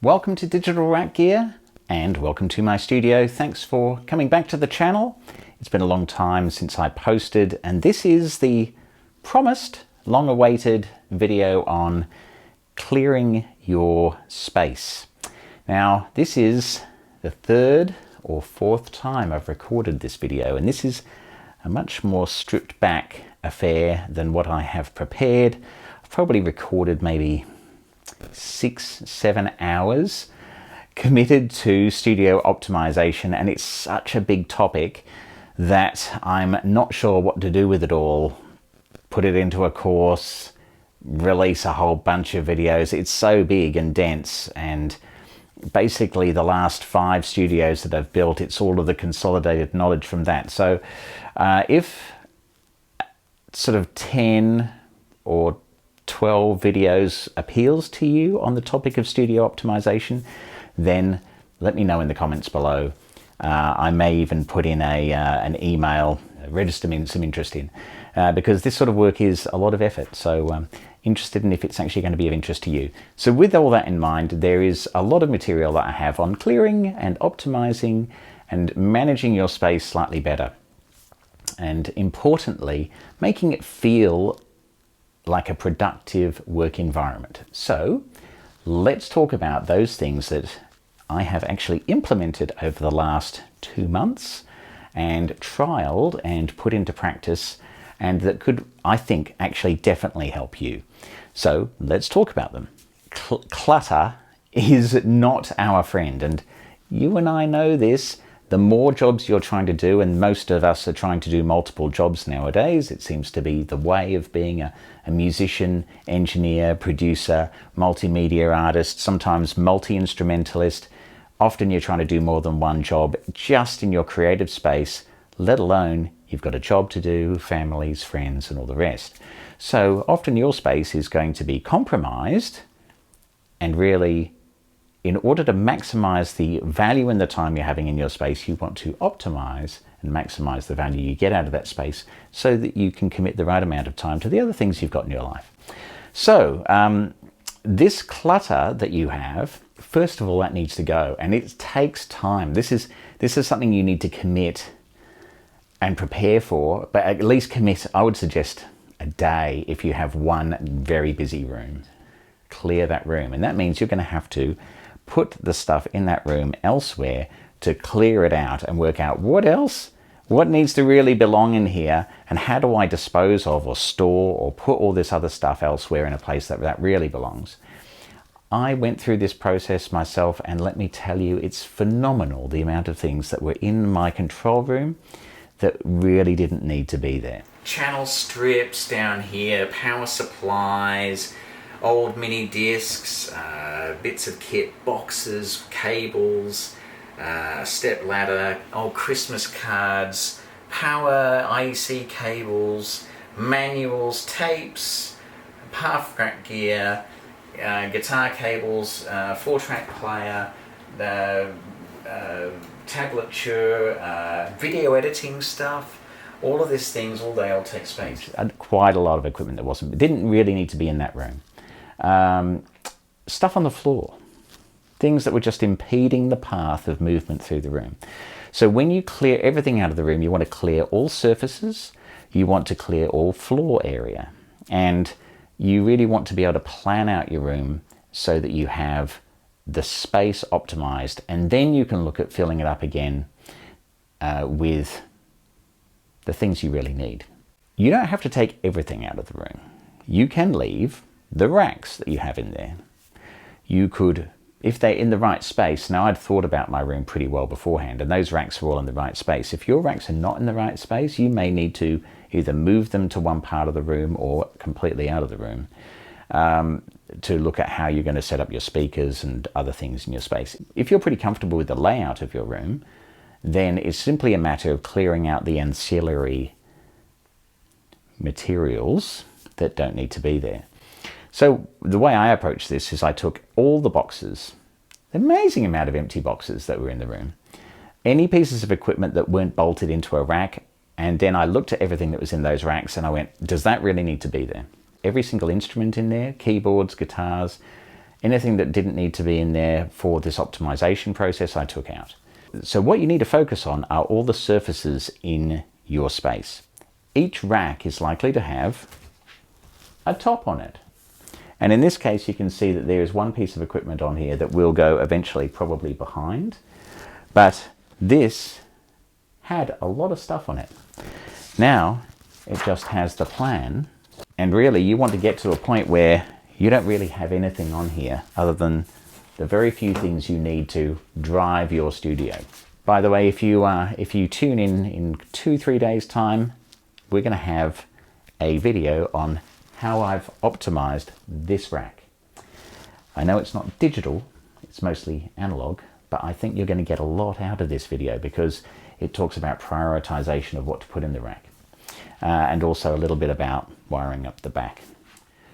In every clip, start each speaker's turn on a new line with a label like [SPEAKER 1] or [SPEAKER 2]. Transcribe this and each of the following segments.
[SPEAKER 1] Welcome to Digital Rack Gear and welcome to my studio. Thanks for coming back to the channel. It's been a long time since I posted, and this is the promised, long-awaited video on clearing your space. Now, this is the third or fourth time I've recorded this video, and this is a much more stripped back affair than what I have prepared. I've probably recorded maybe 6-7 hours committed to studio optimization, and it's such a big topic that I'm not sure what to do with it all. Put it into a course, release a whole bunch of videos. It's so big and dense, and basically the last 5 studios that I've built, it's all of the consolidated knowledge from that. So if sort of 10 or 12 videos appeals to you on the topic of studio optimization, then let me know in the comments below. I may even put in an email, register me some interest in, because this sort of work is a lot of effort. So interested in if it's actually going to be of interest to you. So with all that in mind, there is a lot of material that I have on clearing and optimizing and managing your space slightly better. And importantly, making it feel like a productive work environment. So let's talk about those things that I have actually implemented over the last 2 months and trialed and put into practice, and that could, I think, actually definitely help you. So let's talk about them. Clutter is not our friend, and you and I know this. The more jobs you're trying to do, and most of us are trying to do multiple jobs nowadays, it seems to be the way of being a musician, engineer, producer, multimedia artist, sometimes multi-instrumentalist. Often you're trying to do more than one job just in your creative space, let alone you've got a job to do, families, friends, and all the rest. So often your space is going to be compromised, and really, in order to maximize the value and the time you're having in your space, you want to optimize and maximize the value you get out of that space so that you can commit the right amount of time to the other things you've got in your life. So this clutter that you have, first of all, that needs to go, and it takes time. This is something you need to commit and prepare for, but at least commit, I would suggest, a day if you have one very busy room. Clear that room, and that means you're going to have to put the stuff in that room elsewhere to clear it out and work out what needs to really belong in here, and how do I dispose of or store or put all this other stuff elsewhere in a place that really belongs. I went through this process myself, and let me tell you, it's phenomenal the amount of things that were in my control room that really didn't need to be there. Channel strips down here, power supplies, old mini discs, bits of kit, boxes, cables, step ladder, old Christmas cards, power IEC cables, manuals, tapes, half rack gear, guitar cables, 4-track player, tablature, video editing stuff. All of these things all day will take space. Quite a lot of equipment that didn't really need to be in that room. Stuff on the floor, things that were just impeding the path of movement through the room. So when you clear everything out of the room, you want to clear all surfaces, you want to clear all floor area, and you really want to be able to plan out your room so that you have the space optimized, and then you can look at filling it up again with the things you really need. You don't have to take everything out of the room. You can leave the racks that you have in there. You could, if they're in the right space. Now, I'd thought about my room pretty well beforehand, and those racks are all in the right space. If your racks are not in the right space, you may need to either move them to one part of the room or completely out of the room to look at how you're going to set up your speakers and other things in your space. If you're pretty comfortable with the layout of your room, then it's simply a matter of clearing out the ancillary materials that don't need to be there. So the way I approached this is I took all the boxes, the amazing amount of empty boxes that were in the room, any pieces of equipment that weren't bolted into a rack, and then I looked at everything that was in those racks and I went, does that really need to be there? Every single instrument in there, keyboards, guitars, Anything that didn't need to be in there for this optimization process, I took out. So what you need to focus on are all the surfaces in your space. Each rack is likely to have a top on it. And in this case, you can see that there is one piece of equipment on here that will go eventually probably behind. But this had a lot of stuff on it. Now it just has the plan. And really you want to get to a point where you don't really have anything on here other than the very few things you need to drive your studio. By the way, if you tune in 2-3 days time, we're going to have a video on how I've optimized this rack. I know it's not digital, it's mostly analog, but I think you're going to get a lot out of this video because it talks about prioritization of what to put in the rack, and also a little bit about wiring up the back.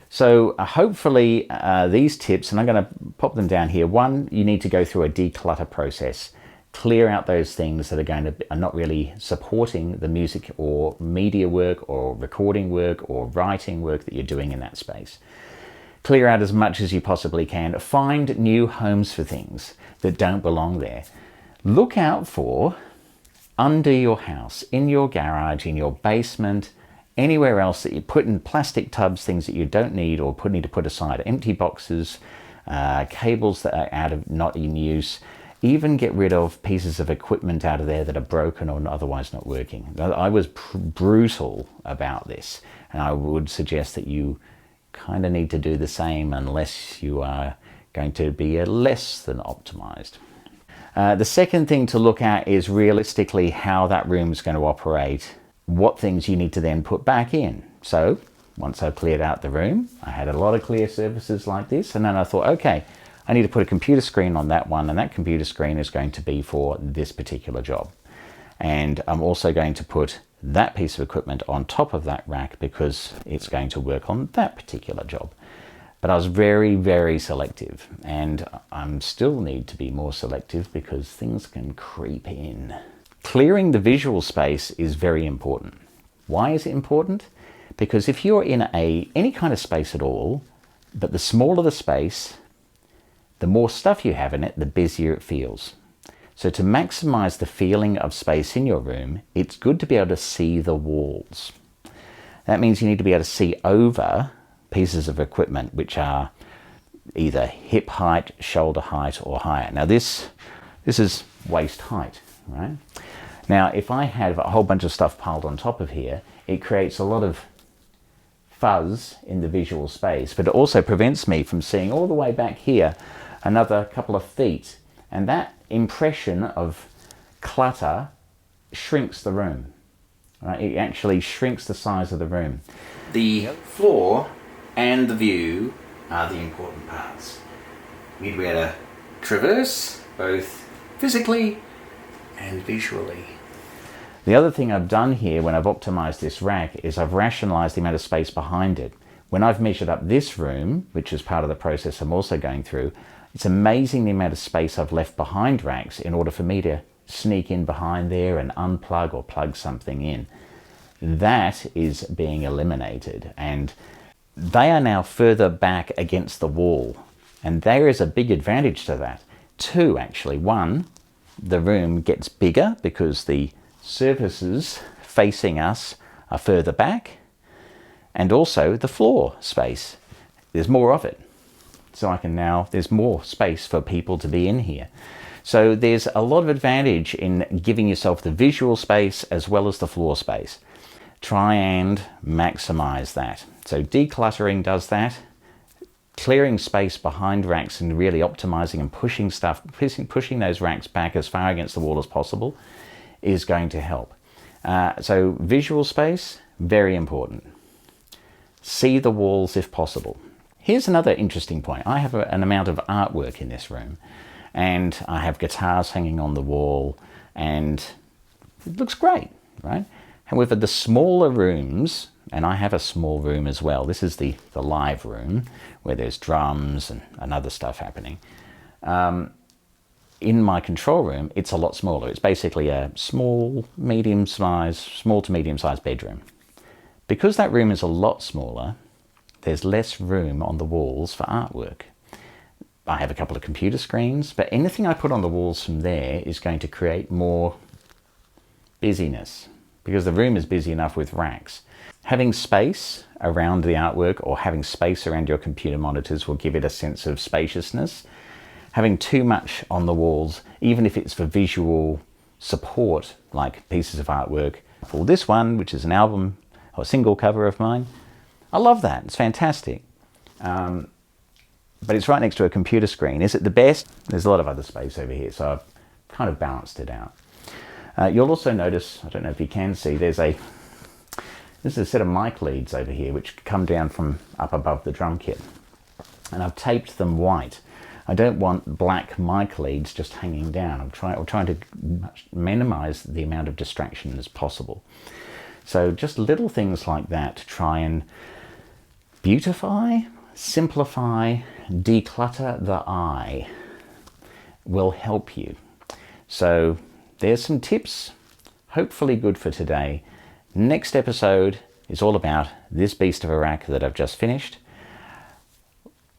[SPEAKER 1] So hopefully these tips, and I'm going to pop them down here. One, you need to go through a declutter process. Clear out those things that are not really supporting the music or media work or recording work or writing work that you're doing in that space. Clear out as much as you possibly can. Find new homes for things that don't belong there. Look out for under your house, in your garage, in your basement, anywhere else that you put in plastic tubs, things that you don't need or need to put aside, empty boxes, cables that are not in use. Even get rid of pieces of equipment out of there that are broken or otherwise not working. I was brutal about this, and I would suggest that you kind of need to do the same unless you are going to be less than optimized. The second thing to look at is realistically how that room is going to operate, what things you need to then put back in. So once I've cleared out the room, I had a lot of clear surfaces like this, and then I thought, okay, I need to put a computer screen on that one, and that computer screen is going to be for this particular job. And I'm also going to put that piece of equipment on top of that rack because it's going to work on that particular job. But I was very, very selective, and I still need to be more selective because things can creep in. Clearing the visual space is very important. Why is it important? Because if you're in any kind of space at all, but the smaller the space, the more stuff you have in it, the busier it feels. So to maximize the feeling of space in your room, it's good to be able to see the walls. That means you need to be able to see over pieces of equipment which are either hip height, shoulder height, or higher. Now this is waist height, right? Now if I have a whole bunch of stuff piled on top of here, it creates a lot of fuzz in the visual space, but it also prevents me from seeing all the way back here another couple of feet, and that impression of clutter shrinks the room. Right? It actually shrinks the size of the room. The floor and the view are the important parts. We need to be able to traverse both physically and visually. The other thing I've done here when I've optimized this rack is I've rationalized the amount of space behind it. When I've measured up this room, which is part of the process I'm also going through, it's amazing the amount of space I've left behind racks in order for me to sneak in behind there and unplug or plug something in. That is being eliminated, and they are now further back against the wall, and there is a big advantage to that. Two, actually. One, the room gets bigger because the surfaces facing us are further back, and also the floor space, there's more of it. So there's more space for people to be in here. So there's a lot of advantage in giving yourself the visual space as well as the floor space. Try and maximize that. So decluttering does that. Clearing space behind racks and really optimizing and pushing those racks back as far against the wall as possible is going to help. So visual space, very important. See the walls if possible. Here's another interesting point. I have an amount of artwork in this room, and I have guitars hanging on the wall, and it looks great, right? However, the smaller rooms, and I have a small room as well. This is the live room where there's drums and other stuff happening. In my control room, it's a lot smaller. It's basically a small to medium-sized bedroom. Because that room is a lot smaller, there's less room on the walls for artwork. I have a couple of computer screens, but anything I put on the walls from there is going to create more busyness because the room is busy enough with racks. Having space around the artwork or having space around your computer monitors will give it a sense of spaciousness. Having too much on the walls, even if it's for visual support, like pieces of artwork, for this one, which is an album or single cover of mine, I love that. It's fantastic. But it's right next to a computer screen. Is it the best? There's a lot of other space over here, so I've kind of balanced it out. You'll also notice, I don't know if you can see, this is a set of mic leads over here which come down from up above the drum kit. And I've taped them white. I don't want black mic leads just hanging down. I'm trying to minimize the amount of distraction as possible. So just little things like that to try and beautify, simplify, declutter the eye will help you. So there's some tips, hopefully good for today. Next episode is all about this beast of a rack that I've just finished.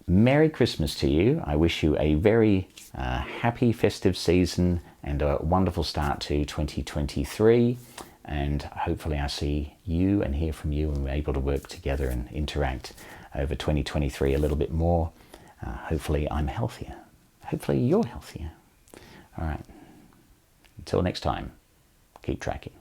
[SPEAKER 1] Merry Christmas to you. I wish you a very happy festive season and a wonderful start to 2023. And hopefully I see you and hear from you and we're able to work together and interact over 2023 a little bit more. Hopefully I'm healthier. Hopefully you're healthier. All right. Until next time, keep tracking.